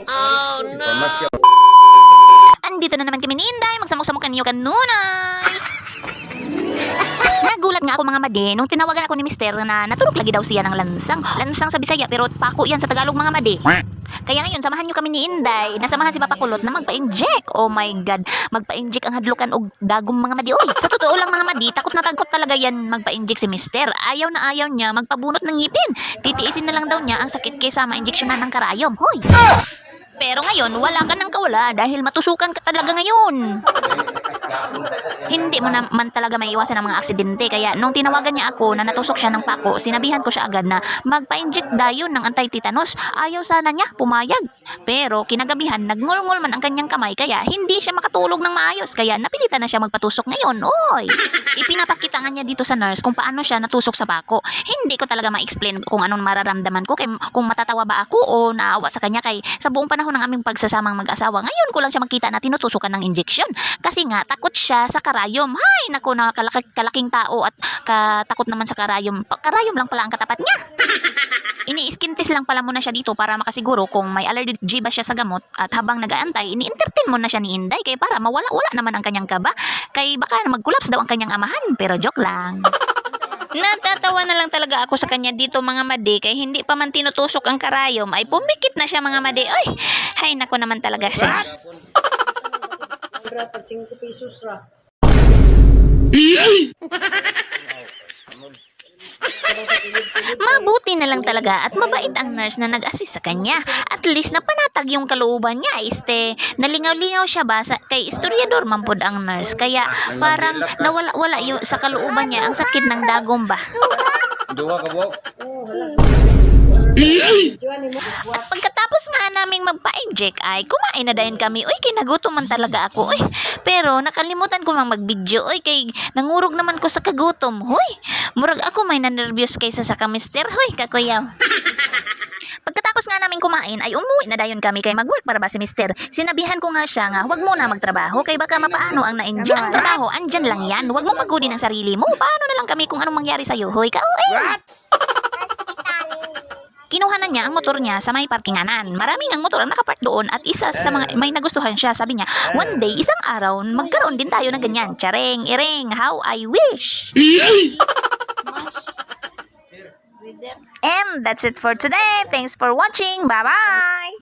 Oh no! Andito na naman kami ni Inday, magsamok-samok kanyo kanunay. Nagulat nga ako mga madi nung tinawagan ako ni Mister na naturok lagi daw siya ng lansang. Lansang sa Bisaya pero pako yan sa Tagalog mga madi. Kaya ngayon samahan nyo kami ni Inday, nasamahan si Papa Kulot na magpa-inject. Oh my God, magpa-inject ang hadlukan og dagom mga madi. Oy, sa totoo lang mga madi, takot na takot talaga yan magpa-inject si Mister. Ayaw na ayaw niya magpabunot ng ngipin. Titiisin na lang daw niya ang sakit kaysa ma-injeksyonan ng karayom. Hoy! Pero ngayon, wala ka nang kawala dahil matusukan ka talaga ngayon. Hindi mo naman talaga maiiwasan ang mga aksidente. Kaya nung tinawagan niya ako na natusok siya ng pako, sinabihan ko siya agad na magpa-inject dayon ng anti-tetanus. Ayaw sana niya, pumayag. Pero kinagabihan, nagngulngul man ang kanyang kamay kaya hindi siya makatulog ng maayos. Kaya napilitan na siya magpatusok ngayon. Oy! Ipinapakita nga niya dito sa nurse kung paano siya natusok sa pako. Hindi ko talaga ma-explain kung anong mararamdaman ko, kung matatawa ba ako o naawa sa kanya. Kay sa buong panahon ng aming pagsasamang mag-asawa, ngayon ko lang siya makita na tinutusukan ng injection. Kasi nga, takot siya sa karayom. Hay, naku, na kalaking tao at katakot naman sa karayom. Karayom lang pala ang katapat niya. Ini-skin test lang pala muna siya dito para makasiguro kung may allergy ba siya sa gamot. At habang nag-aantay, ini-entertain muna siya ni Inday kay para mawala-wala naman ang kanyang kaba. Kay baka mag-collapse daw ang kanyang amahan. Pero joke lang. Natatawa na lang talaga ako sa kanya dito mga madi, kay hindi pa man tinutusok ang karayom ay pumikit na siya mga madi. Ay, hay nako naman talaga siya. Tag 5 pesos ra. Mabuti na lang talaga at mabait ang nurse na nag-assist sa kanya. At least napanatag yung kalooban niya. Nalingaw-lingaw siya ba kay historiador man pod ang nurse. Kaya parang nawala-wala yung sa kalooban niya ang sakit ng dagom ba. Duha ka buok. At pagkatapos nga naming magpa-inject ay kumain na dayon kami. Uy, kinagutom man talaga ako. Uy, pero nakalimutan ko mang mag-video. Uy, kay nangurog naman ko sa kagutom. Uy, murag ako may nanervyos kaysa sa kamister. Uy, kakuyaw. Pagkatapos nga namin kumain ay umuwi na dayon kami kay mag-work para ba si Mister. Sinabihan ko nga siya nga huwag mo na magtrabaho kay baka mapaano ang na-enjoy. Ang trabaho, andyan lang yan. Huwag mo pagudin ang sarili mo. Paano na lang kami kung anong mangyari sa'yo. Hoy, ka-uwi. Kinuha na niya ang motor niya sa may parkinganan. Maraming ang motor ang nakapark doon at isa sa mga may nagustuhan siya. Sabi niya, one day, isang araw, magkaroon din tayo ng ganyan. Tsareng, ireng, how I wish. And that's it for today. Thanks for watching. Bye-bye.